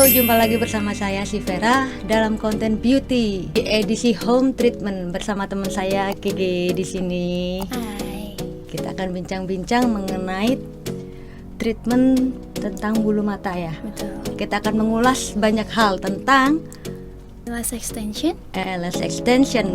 Halo, jumpa lagi bersama saya si Vera dalam konten beauty di edisi home treatment bersama teman saya Gigi di sini. Hai. Kita akan bincang-bincang mengenai treatment tentang bulu mata ya. Betul. Kita akan mengulas banyak hal tentang Lash extension. lash extension.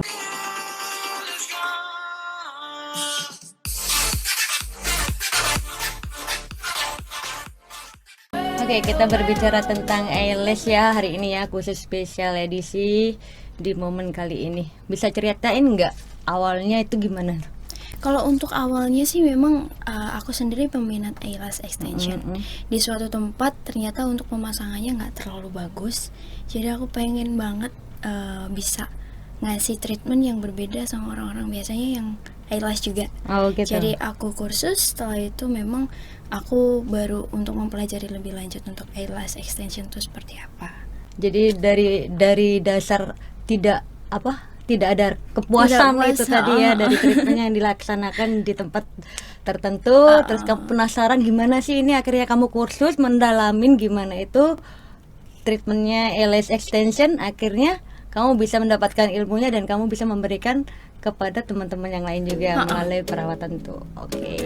Oke, kita berbicara tentang eyelash ya hari ini ya, khusus spesial edisi di momen kali ini. Bisa ceritain nggak awalnya itu gimana? Kalau untuk awalnya sih memang aku sendiri peminat eyelash extension. Di suatu tempat ternyata untuk pemasangannya nggak terlalu bagus. Jadi aku pengen banget bisa ngasih treatment yang berbeda sama orang-orang biasanya yang eyelash juga. Oh gitu. Jadi aku kursus, setelah itu memang aku baru untuk mempelajari lebih lanjut untuk eyelash extension itu seperti apa. Jadi dari dasar tidak ada kepuasan Tidak itu puas, tadi ya dari treatmentnya yang dilaksanakan di tempat tertentu, terus kamu penasaran gimana sih ini, akhirnya kamu kursus mendalamin gimana itu treatmentnya eyelash extension, akhirnya kamu bisa mendapatkan ilmunya dan kamu bisa memberikan kepada teman-teman yang lain juga melalui perawatan itu. Oke.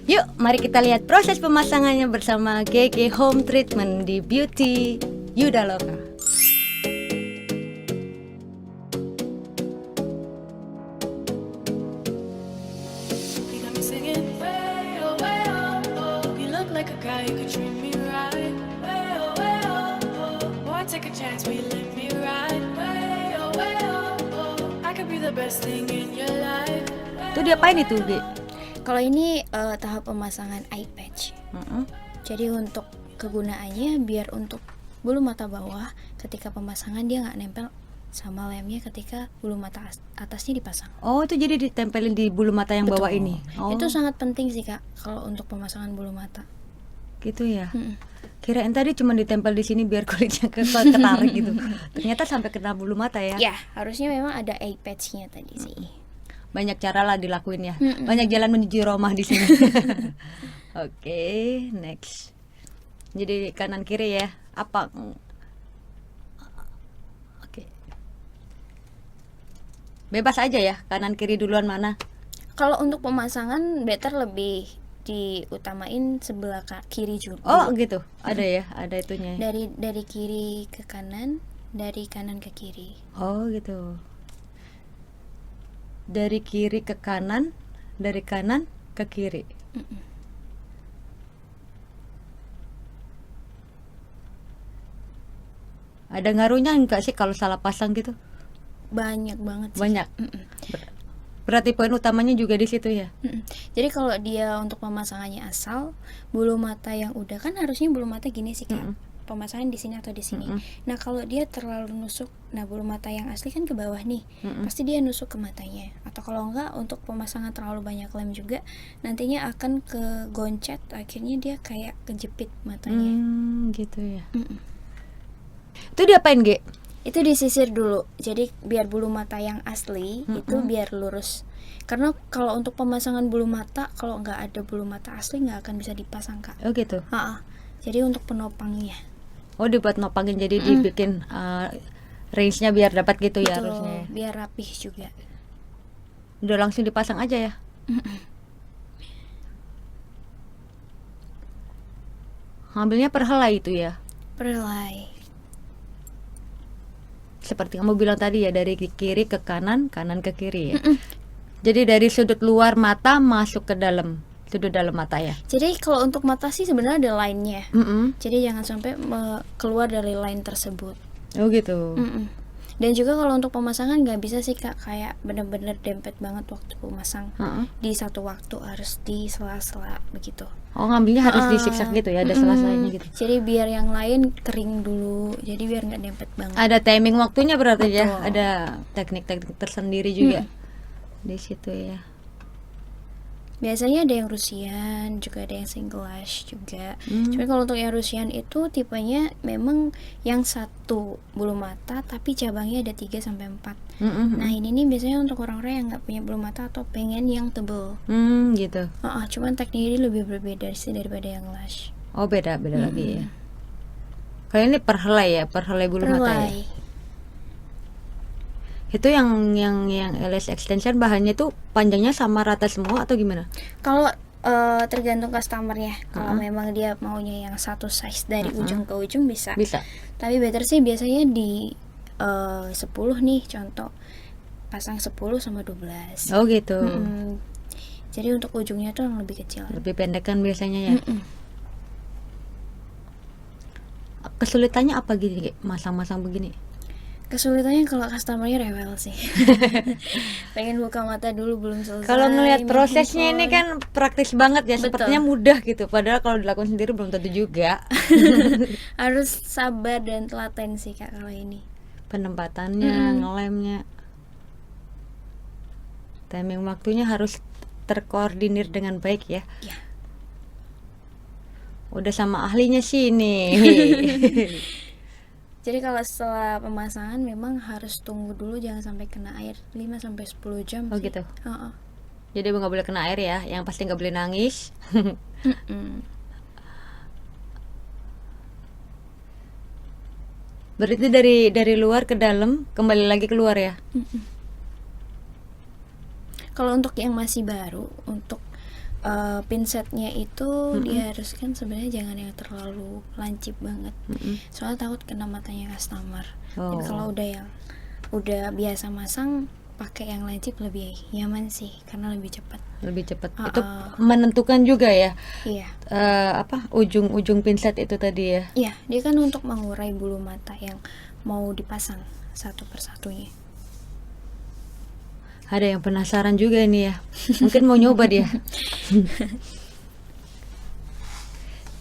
Yuk, mari kita lihat proses pemasangannya bersama GG Home Treatment di Beauty Yudaloka. Itu diapain itu, Bi? Kalau ini tahap pemasangan eye patch. Jadi untuk kegunaannya biar untuk bulu mata bawah ketika pemasangan dia nggak nempel sama lemnya ketika bulu mata atasnya dipasang. Oh, itu jadi ditempelin di bulu mata yang bawah Betul. ini. Oh, Itu sangat penting sih Kak kalau untuk pemasangan bulu mata. gitu ya. Kirain tadi cuma ditempel di sini biar kulitnya ketarik gitu. Ternyata sampai kena bulu mata ya. Ya, harusnya memang ada eye patch-nya tadi sih. Banyak cara lah dilakuin ya. Banyak jalan menuju Roma di sini. Oke, next. Jadi kanan kiri ya. Apa? Oke. Bebas aja ya, kanan kiri duluan mana? Kalau untuk pemasangan better lebih diutamain sebelah kiri juga. Oh, gitu. Ada ya, ada itunya. Dari kiri ke kanan, dari kanan ke kiri. Oh, gitu. Dari kiri ke kanan, dari kanan ke kiri. Ada ngaruhnya enggak sih kalau salah pasang gitu? Banyak banget sih. Banyak. Berarti poin utamanya juga di situ ya. Jadi kalau dia untuk pemasangannya asal, bulu mata yang udah kan harusnya bulu mata gini sih Kak. Pemasangan di sini atau di sini. Nah, kalau dia terlalu nusuk, nah bulu mata yang asli kan ke bawah nih. Pasti dia nusuk ke matanya. Atau kalau enggak untuk pemasangan terlalu banyak lem juga, nantinya akan ke goncet, akhirnya dia kayak kejepit matanya. Gitu ya. Itu diapain, Ge? Itu disisir dulu, jadi biar bulu mata yang asli itu biar lurus. Karena kalau untuk pemasangan bulu mata, kalau nggak ada bulu mata asli nggak akan bisa dipasang Kak. Oh gitu. Jadi untuk penopangnya. Oh, dibuat nopangin, jadi dibikin range-nya biar dapat gitu ya Betul, harusnya. biar rapih juga. Udah langsung dipasang aja ya. Ngambilnya per helai itu ya. Perlai. Seperti kamu bilang tadi ya, dari kiri ke kanan, kanan ke kiri ya. Jadi dari sudut luar mata masuk ke dalam sudut dalam mata ya. Jadi kalau untuk mata sih sebenarnya ada line-nya. Jadi jangan sampai keluar dari line tersebut. Oh gitu. Dan juga kalau untuk pemasangan nggak bisa sih Kak kayak bener-bener dempet banget waktu pemasang. Di satu waktu harus di sela-sela begitu. Oh, ngambilnya harus disiksak gitu ya, ada sela-selanya gitu. Jadi biar yang lain kering dulu, jadi biar nggak dempet banget. Ada timing waktunya berarti ya, ada teknik-teknik tersendiri juga di situ ya. Biasanya ada yang Rusian, juga ada yang single lash juga. Cuma kalau untuk yang Rusian itu tipenya memang yang satu bulu mata tapi cabangnya ada 3-4. Nah ini nih biasanya untuk orang-orang yang nggak punya bulu mata atau pengen yang tebel. Gitu. Cuman tekniknya ini lebih berbeda sih daripada yang lash. Oh beda lagi ya. Kalau ini per helai ya, per helai bulu mata ya. Perlai. Itu yang LS extension bahannya tuh panjangnya sama rata semua atau gimana? Kalau tergantung customernya. Kalau Heeh. memang dia maunya yang satu size dari ujung ke ujung bisa. Bisa. Tapi better sih biasanya di 10 nih contoh. Pasang 10 sama 12. Oh gitu. Mm-mm. Jadi untuk ujungnya tuh yang lebih kecil. Lebih pendek kan biasanya ya. Mm-mm. Kesulitannya apa gini, Kek? Masang-masang begini? Kesulitannya kalau customernya rewel sih. Pengen buka mata dulu belum selesai. Kalau ngelihat main prosesnya ini handphone. kan praktis banget ya, Betul. sepertinya mudah gitu. Padahal kalau dilakukan sendiri belum tentu juga. Harus sabar dan telaten sih Kak kalau ini. Penempatannya, ngelemnya, timing waktunya harus terkoordinir dengan baik ya. Ya. Udah sama ahlinya sih nih. Jadi kalau setelah pemasangan memang harus tunggu dulu, jangan sampai kena air 5 sampai 10 jam Oh sih. gitu. Heeh. Jadi nggak boleh kena air ya. Yang pasti nggak boleh nangis. Mm-mm. Berarti dari luar ke dalam, kembali lagi keluar ya. Kalau untuk yang masih baru, untuk pinsetnya itu diharuskan sebenarnya jangan yang terlalu lancip banget. Soalnya takut kena matanya customer. Oh. Tapi kalau udah biasa masang, pakai yang lancip lebih nyaman sih karena lebih cepat. Lebih cepat. Itu menentukan juga ya. Iya. Ujung pinset itu tadi ya. Iya, dia kan untuk mengurai bulu mata yang mau dipasang satu persatunya. Ada yang penasaran juga ini ya. Mungkin mau nyoba dia.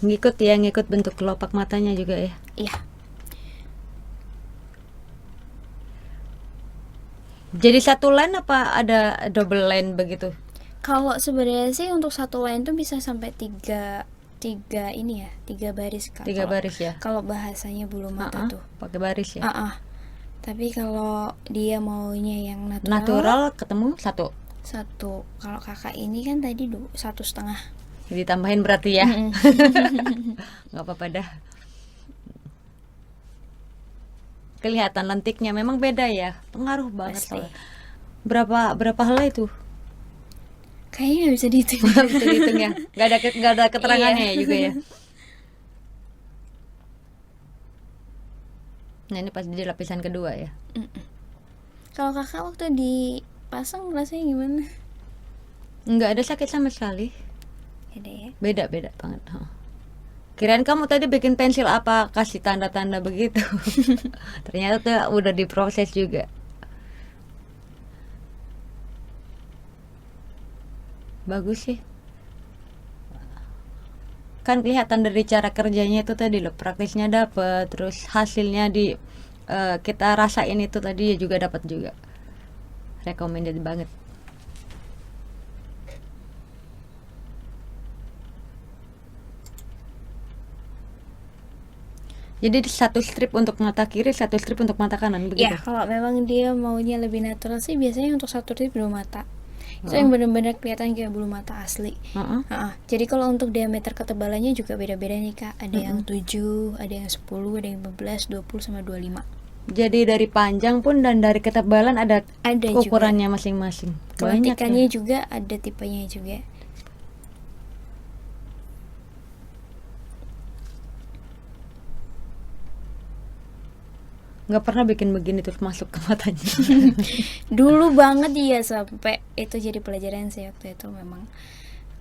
Ngikut bentuk kelopak matanya juga ya. Iya. Jadi satu line apa ada double line begitu? Kalau sebenarnya sih untuk satu line tuh bisa sampai tiga ini ya, 3 baris Kak. 3 baris ya. Kalau bahasanya bulu mata tuh. Pakai baris ya. Tapi kalau dia maunya yang Natural ketemu satu. Kalau kakak ini kan tadi 1,5. Ditambahin berarti ya. Nggak apa-apa dah. Kelihatan lentiknya memang beda ya. Pengaruh banget Pasti. soalnya. Berapa helai itu? Kayaknya nggak bisa dihitung. Bisa dihitung ya. Nggak ada keterangannya ya juga ya. Nah ini pas di lapisan kedua ya. Kalau kakak waktu dipasang rasanya gimana? Nggak ada sakit sama sekali. Beda ya. Beda banget. Kirain kamu tadi bikin pensil apa, kasih tanda-tanda begitu. Ternyata tuh udah diproses juga. Bagus sih. Kan kelihatan dari cara kerjanya itu tadi loh, praktisnya dapet, terus hasilnya kita rasain itu tadi ya juga dapat juga. Recommended banget. Jadi satu strip untuk mata kiri, satu strip untuk mata kanan begitu. Ya, kalau memang dia maunya lebih natural sih biasanya untuk satu strip bulu mata. Itu yang benar-benar kelihatan kayak bulu mata asli. Jadi kalau untuk diameter ketebalannya juga beda-beda nih Kak. Ada yang 7, ada yang 10, ada yang 15, 20 sama 25. Jadi dari panjang pun dan dari ketebalan ada Ada ukurannya masing-masing. Banyak Keletikannya ya. juga ada tipenya juga. Nggak pernah bikin begini terus masuk ke matanya. Dulu banget dia sampai itu jadi pelajaran sih waktu itu. Memang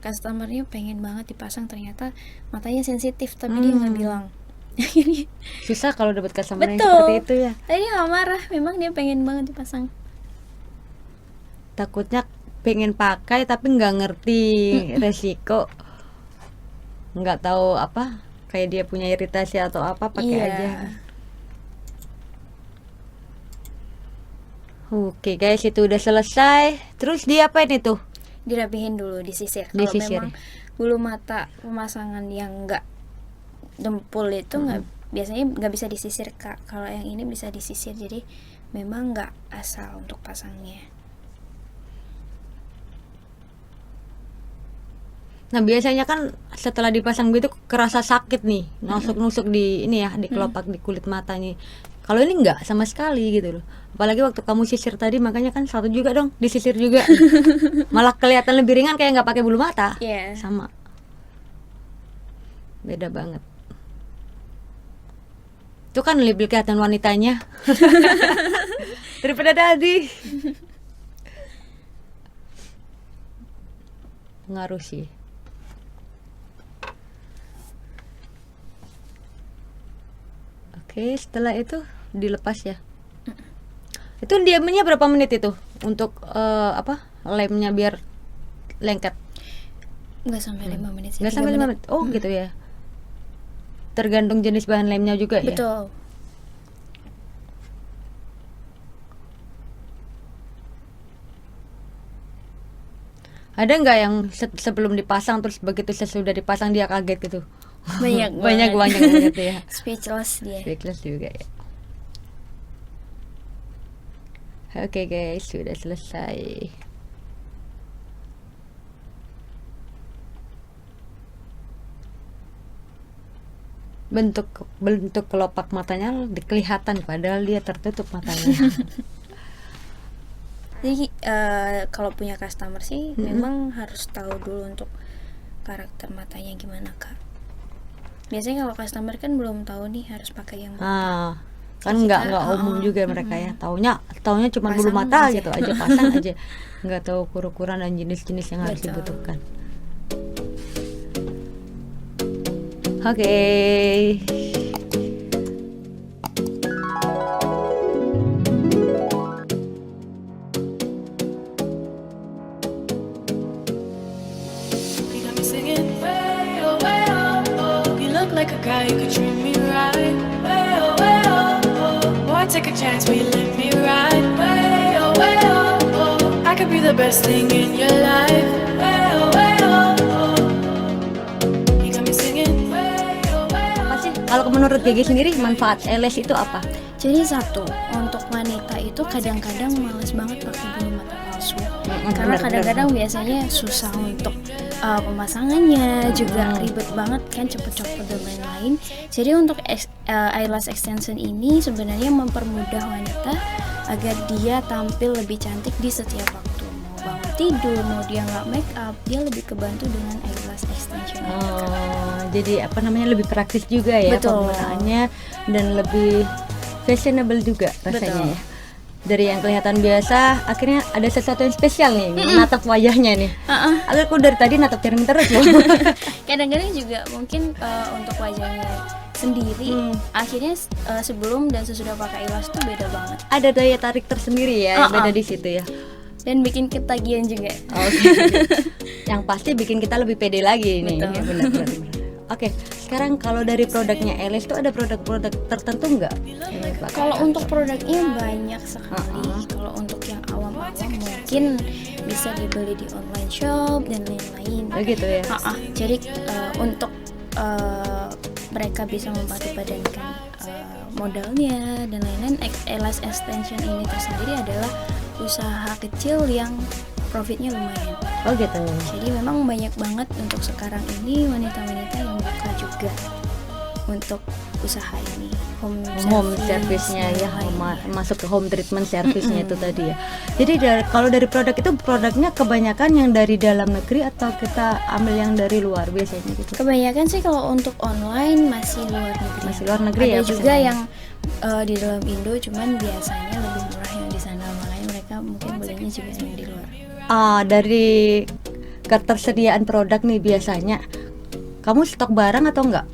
customernya pengen banget dipasang, ternyata matanya sensitif tapi dia nggak bilang. Susah kalau dapat customer yang Betul. seperti itu ya. Tadi dia nggak marah, memang dia pengen banget dipasang. Takutnya pengen pakai tapi nggak ngerti resiko, nggak tahu apa, kayak dia punya iritasi atau apa, pakai Iya. aja. Oke guys, itu udah selesai. Terus diapain itu? Dirapihin dulu, disisir. Kalau Disisir. memang bulu mata pemasangan yang nggak dempul itu nggak biasanya nggak bisa disisir Kak. Kalau yang ini bisa disisir, jadi memang nggak asal untuk pasangnya. Nah biasanya kan setelah dipasang gitu kerasa sakit nih, nusuk-nusuk di ini ya, di kelopak di kulit matanya. Kalau ini enggak sama sekali gitu loh. Apalagi waktu kamu sisir tadi, makanya kan satu juga dong disisir juga. Malah kelihatan lebih ringan kayak nggak pakai bulu mata. Iya. Sama. Beda banget. Itu kan lebih kelihatan wanitanya daripada tadi. Pengaruh sih. Oke, setelah itu dilepas ya. Itu diamnya berapa menit itu untuk lemnya biar lengket? Nggak sampai 5 menit sih. Nggak 3 sampai 5 menit. Oh gitu ya. Tergantung jenis bahan lemnya juga ya. Betul. Ada nggak yang sebelum dipasang terus begitu sesudah dipasang dia kaget gitu? Banyak banyak banget. banget ya. Speechless dia. Speechless juga ya. Oke guys, sudah selesai. Bentuk bentuk kelopak matanya kelihatan padahal dia tertutup matanya. Jadi kalau punya customer sih memang harus tahu dulu untuk karakter matanya gimana kak. Biasanya kalau customer kan belum tahu nih harus pakai yang mana. Kan nggak umum juga mereka ya. Taunya cuma bulu Pasang mata aja. gitu aja, pasang aja. Nggak tahu ukuran dan jenis-jenis yang harus Betul. dibutuhkan. Oke. You got me singing way oh, oh. You look like a guy who could treat me right. Way oh, oh. Boy, take a chance, will you let me ride? Way oh, oh. I could be the best thing in your life. Way oh, oh. You got me singing way oh, Apa sih kalau menurut Gigi sendiri manfaat LS itu apa? Jadi satu, untuk wanita itu kadang-kadang males banget pakai bulu mata palsu. Karena benar, kadang-kadang biasanya susah untuk pemasangannya, juga ribet banget kan, cepet copot dan lain-lain. Jadi untuk eyelash extension ini sebenarnya mempermudah wanita agar dia tampil lebih cantik di setiap waktu. Mau bangun tidur, mau dia nggak make up, dia lebih kebantu dengan eyelash extension ini. Jadi lebih praktis juga ya Betul. penggunaannya dan lebih fashionable juga rasanya Betul. ya. Dari yang kelihatan biasa akhirnya ada sesuatu yang spesial nih menatap wajahnya nih. Aku dari tadi natap cermin terus loh. Kadang-kadang juga mungkin untuk wajahnya sendiri akhirnya sebelum dan sesudah pakai eyelash tuh beda banget Ada daya tarik tersendiri ya, beda di situ ya. dan bikin ketagihan juga. Oke. Yang pasti bikin kita lebih pede lagi nih. Betul. Ya, benar. Oke, sekarang kalau dari produknya LS itu ada produk-produk tertentu nggak? yang dipakai? Kalau untuk produknya banyak sekali. Kalau untuk yang awam-awam mungkin bisa dibeli di online shop dan lain-lain. Begitu ya. Jadi untuk mereka bisa memadu-padankan modalnya dan lain-lain, eyelash extension ini tersendiri adalah usaha kecil yang profitnya lumayan. Oh gitu. Jadi memang banyak banget untuk sekarang ini wanita-wanita yang buka juga untuk usaha ini, Home service-nya ya, masuk ke home treatment service-nya itu tadi ya. Jadi kalau dari produk itu produknya kebanyakan yang dari dalam negeri atau kita ambil yang dari luar biasanya gitu? Kebanyakan sih kalau untuk online masih luar negeri. Masih luar negeri Ada ya, juga pesanannya. yang di dalam Indo, cuman biasanya lebih murah yang di sana, makanya mereka mungkin belinya juga yang di luar. Dari ketersediaan produk nih biasanya kamu stok barang atau enggak?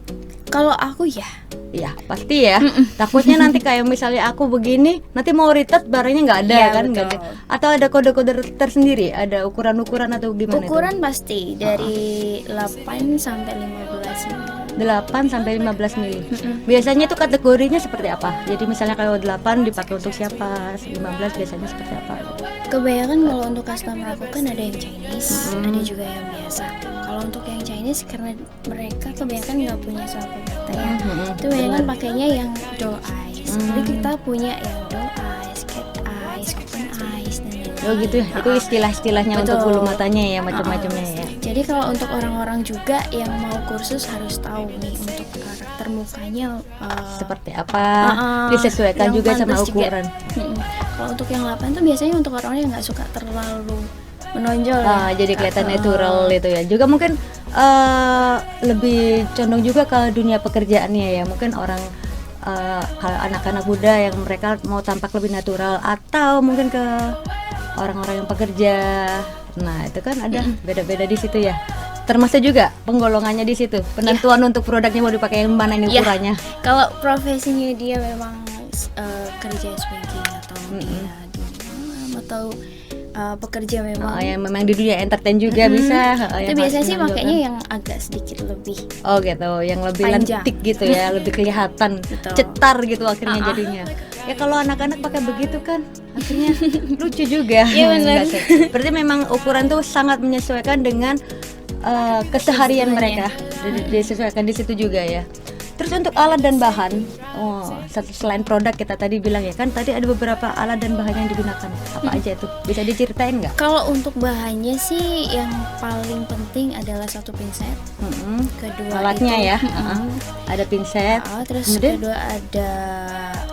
Kalau aku ya, Ya pasti ya. Takutnya nanti kayak misalnya aku begini, nanti mau return barangnya nggak ada Iya, kan? Nggak ada. betul. Atau ada kode-kode tersendiri, ada ukuran-ukuran atau gimana? ukuran pasti dari 8 sampai 15 mili. 8 sampai 15 mili. Biasanya itu kategorinya seperti apa? Jadi misalnya kalau 8 dipakai untuk siapa? 15 biasanya seperti apa? Kebanyakan kalau untuk customer aku kan ada yang Chinese, ada juga yang biasa. Kalau untuk yang Chinese karena mereka kebanyakan nggak punya sapu mata ya, itu kebanyakan pakainya yang doll eyes. Jadi kita punya yang doll eyes, cat eyes, open eyes, dan lain-lain. Oh gitu ya, itu istilah-istilahnya untuk Betul. bulu matanya ya, macam-macamnya ya. Jadi kalau untuk orang-orang juga yang mau kursus harus tahu nih untuk karakter mukanya Seperti apa, uh-uh, disesuaikan yang juga sama pantas juga. ukuran. Kalau untuk yang 8 tuh biasanya untuk orang yang nggak suka terlalu menonjol ya. Jadi kelihatan natural itu ya. Juga mungkin lebih condong juga ke dunia pekerjaannya ya. Mungkin orang kalau anak-anak muda yang mereka mau tampak lebih natural, atau mungkin ke orang-orang yang pekerja. Nah itu kan ada beda-beda di situ ya. Termasuk juga penggolongannya di situ. Penentuan untuk produknya mau dipakai yang mana ini Iya. ukurannya. Kalau profesinya dia memang kerja sebagai atau dia di malam atau pekerja memang Yang memang di dunia entertain juga bisa. itu biasanya sih makanya yang agak sedikit lebih Oh gitu, yang lebih panjang. lentik gitu ya, lebih kelihatan Betul. cetar gitu akhirnya jadinya. Ya kalau anak-anak pakai begitu kan akhirnya lucu juga. Iya, benar. Enggak sih? Berarti memang ukuran tuh sangat menyesuaikan dengan keseharian mereka, disesuaikan di situ juga ya. Terus untuk alat dan bahan, selain produk kita tadi bilang ya kan, tadi ada beberapa alat dan bahan yang digunakan. Apa aja itu? Bisa diceritain nggak? Kalau untuk bahannya sih yang paling penting adalah satu pinset, kedua Alatnya itu, ya, ada pinset. terus Kemudian? kedua ada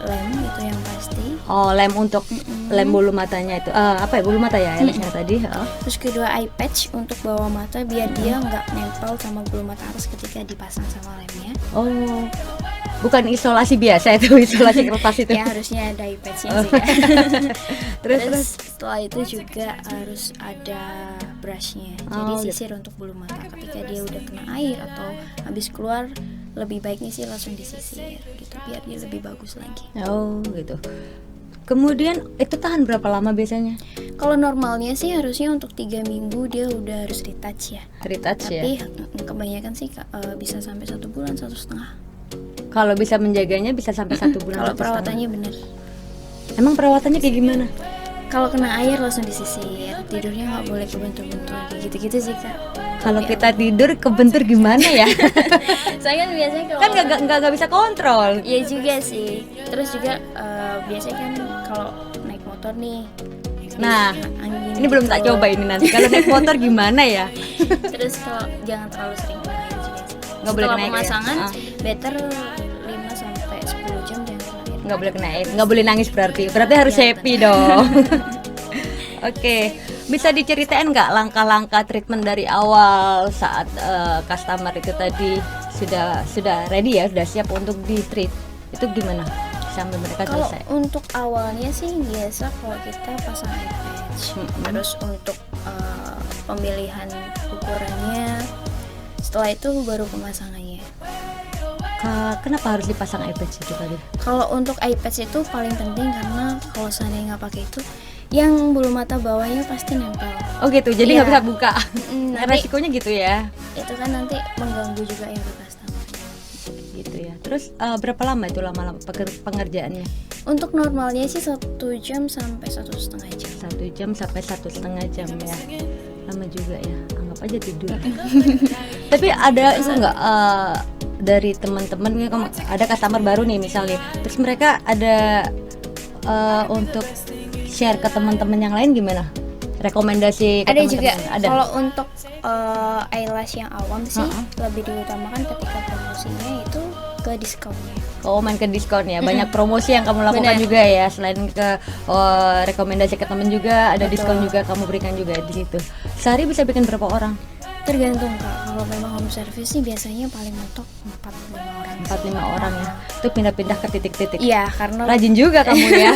lem, itu yang pasti. Oh, lem untuk lem bulu matanya itu. Apa ya, bulu mata ya, LS-nya tadi. Terus kedua eye patch untuk bawah mata biar dia nggak nempel sama bulu mata atas ketika dipasang sama lemnya. Oh, bukan isolasi biasa itu, isolasi kertas itu. Ya harusnya ada eye patch-nya sih. Terus Setelah itu juga harus ada brushnya. Jadi Oh, gitu. sisir untuk bulu mata ketika dia udah kena air atau habis keluar, lebih baiknya sih langsung disisir gitu biar dia lebih bagus lagi. Oh, gitu. Kemudian itu tahan berapa lama biasanya? Kalau normalnya sih harusnya untuk 3 minggu dia udah harus retouch ya. Retouch ya. Tapi kebanyakan sih bisa sampai 1 bulan, 1,5. Kalau bisa menjaganya bisa sampai 1 bulan. Kalau 1,5. perawatannya bener. Emang perawatannya kayak gimana? Kalau kena air langsung disisir, tidurnya nggak boleh kebentur-bentur kayak gitu-gitu sih kak. Kalau kita tidur kebentur gimana ya? Saya kan biasanya kalau Kan nggak bisa kontrol. Iya juga sih. Terus juga biasanya kan kalau naik motor nih. Nah, angin ini belum tak gitu. coba ini nanti. Kalau naik motor gimana ya? Terus kalau jangan terlalu sering kena air juga sih. Nggak boleh Setelah kena air ya? pemasangan, Ah. better 5 sampai 10 jam jangan kena air. Nggak boleh kena air, nggak boleh nangis berarti harus Iya, happy dong. Oke, bisa diceritain nggak langkah-langkah treatment dari awal saat customer itu tadi sudah ready ya, sudah siap untuk di treat, itu gimana sampai mereka Kalau selesai? untuk awalnya sih biasa kalau kita pasang eye patch. Terus untuk pemilihan ukurannya, setelah itu baru pemasangannya. Kenapa harus dipasang eye patch itu tadi? Kalau untuk eye patch itu paling penting karena kalau seandainya nggak pakai itu, yang bulu mata bawahnya pasti nempel. Oh gitu, jadi nggak Iya. bisa buka. Nanti Resikonya gitu ya. itu kan nanti mengganggu juga yang ke customer. Gitu ya. Terus berapa lama itu lama-lama pengerjaannya? Untuk normalnya sih 1 jam sampai 1,5 jam. 1 jam sampai 1,5 jam ya. Lama juga ya. Anggap aja tidur. Tapi ada itu nggak dari teman-teman, ada customer baru nih misalnya, terus mereka ada untuk share ke teman-teman yang lain gimana? Rekomendasi ke Ada teman-teman? juga. Ada. Kalau untuk eyelash yang awam sih lebih diutamakan ketika promosinya itu ke diskonnya. Oh, main ke diskon ya. Banyak promosi yang kamu lakukan Benar. juga ya. Selain ke rekomendasi ke teman juga, ada diskon juga kamu berikan juga di situ. Sehari bisa bikin berapa orang? Tergantung kak. Kalau memang home service sih biasanya paling mentok 4-5 orang. 4-5 orang ya. Itu pindah-pindah ke titik-titik. Iya, karena Rajin juga kamu ya.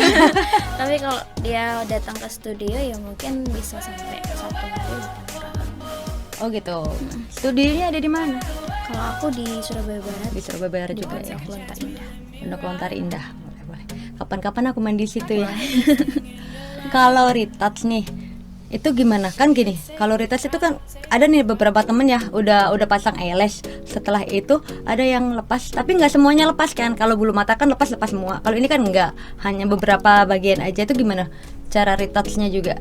tapi kalau dia datang ke studio ya mungkin bisa sampai 1 hari 8 orang. Oh gitu. Studionya ada di mana? Kalau aku di Surabaya Barat, Di Surabaya Barat di juga ya. Pondok Lontar Indah. Pondok Lontar Indah. Boleh. Kapan-kapan aku main di situ ya. Kalau retouch nih, itu gimana? Kan gini, kalau retouch itu kan ada nih beberapa temen ya udah pasang eyelash. Setelah itu ada yang lepas, tapi nggak semuanya lepas kan. Kalau bulu mata kan lepas semua. Kalau ini kan nggak, hanya beberapa bagian aja. Itu gimana cara retouch-nya juga?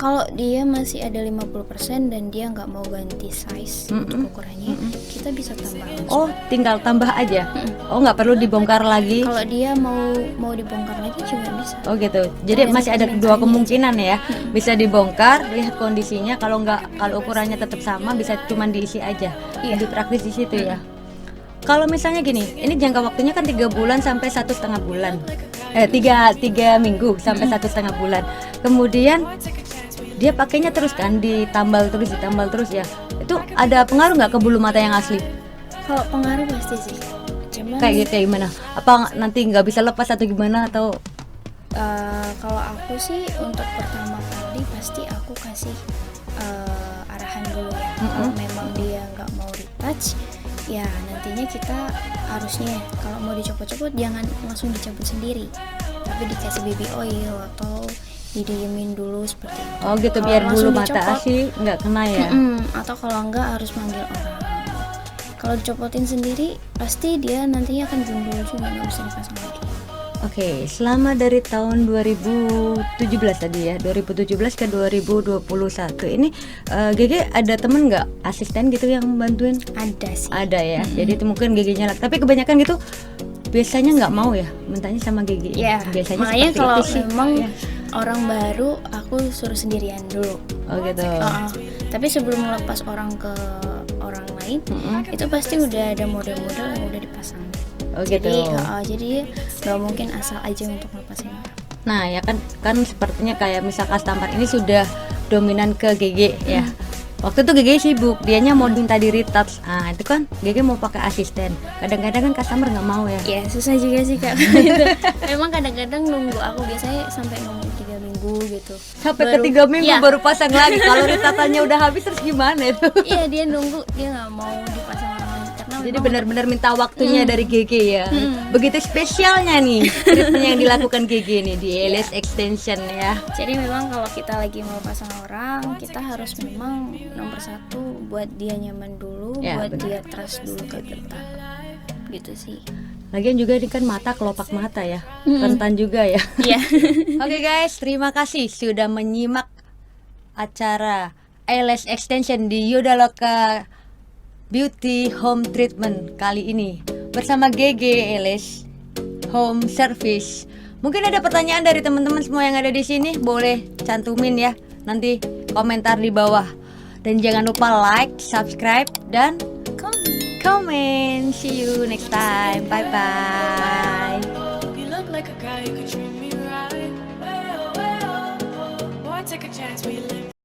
Kalau dia masih ada 50% dan dia nggak mau ganti size untuk ukurannya, kita bisa tambah langsung. Oh, tinggal tambah aja. Oh, nggak perlu dibongkar lagi. Kalau dia mau dibongkar lagi juga bisa. Oh gitu. Jadi masih ada dua kemungkinan ya. Bisa dibongkar, lihat kondisinya. Kalau ukurannya tetap sama, bisa cuman diisi aja. Iya. Lebih praktis di situ ya. Kalau misalnya gini, ini jangka waktunya kan 3 bulan sampai 1,5 bulan. 3 minggu sampai 1,5 bulan. Kemudian dia pakainya terus kan, ditambal terus ya. Itu ada pengaruh nggak ke bulu mata yang asli? Kalau pengaruh pasti sih. Cuman Kayak gimana? Apa nanti nggak bisa lepas atau gimana atau? kalau aku sih untuk pertama kali pasti aku kasih arahan dulu ya. Kalau memang dia nggak mau retouch, ya nantinya kita harusnya kalau mau dicopot-copot jangan langsung dicabut sendiri, tapi dikasih baby oil atau didiemin dulu seperti itu. Oh gitu, Kalau biar bulu langsung mata dicopot, asli nggak kena ya. atau kalau enggak harus manggil orang. Kalau dicopotin sendiri pasti dia nantinya akan gundul juga, nggak bisa dipasang lagi. Oke, selama dari tahun 2017 tadi ya, 2017 ke 2021 ini Gege ada temen nggak asisten gitu yang bantuin? Ada sih. Ada ya, jadi itu mungkin Gegenya, tapi kebanyakan gitu biasanya nggak mau ya, mintanya sama Gege. Ya, Biasanya makanya seperti kalau itu sih. memang Ya. orang baru aku suruh sendirian dulu. Oh gitu. Tapi sebelum melepas orang ke orang lain, itu pasti udah ada model-model yang udah dipasang. Oh gitu. Jadi nggak mungkin asal aja untuk melepasin orang. Nah ya kan sepertinya kayak misal customer ini sudah dominan ke Gege ya. Waktu itu Gege sibuk, dianya mau minta di retouch. Nah itu kan Gege mau pakai asisten. Kadang-kadang kan customer nggak mau ya. Ya susah juga sih Kak. Gitu. Memang kadang-kadang nunggu, aku biasanya sampai nunggu 3 minggu gitu. Sampai ke 3 minggu Iya. baru pasang lagi. Kalau retouch-nya udah habis terus gimana itu? Iya, dia nunggu, dia nggak mau dipasang lagi karena Jadi memang benar-benar minta waktunya dari Gege ya. Begitu spesialnya nih treatment yang dilakukan Gege nih di LS Extension ya. Jadi memang kalau kita lagi mau pasang orang, kita harus memang nomor satu buat dia nyaman dulu, Ya, buat benar. dia trust dulu ke kita. Gitu sih. Lagian juga ini kan mata, kelopak mata ya, rentan juga ya. Iya. Oke guys, terima kasih sudah menyimak acara LS Extension di Yodaloka Beauty Home Treatment kali ini bersama GG LS Home Service. Mungkin ada pertanyaan dari teman-teman semua yang ada di sini, boleh cantumin ya nanti komentar di bawah. Dan jangan lupa like, subscribe, dan comment. See you next time. Bye bye. You look like a guy who could treat me right. Way oh, way oh, oh. Boy, take a chance, will you let me?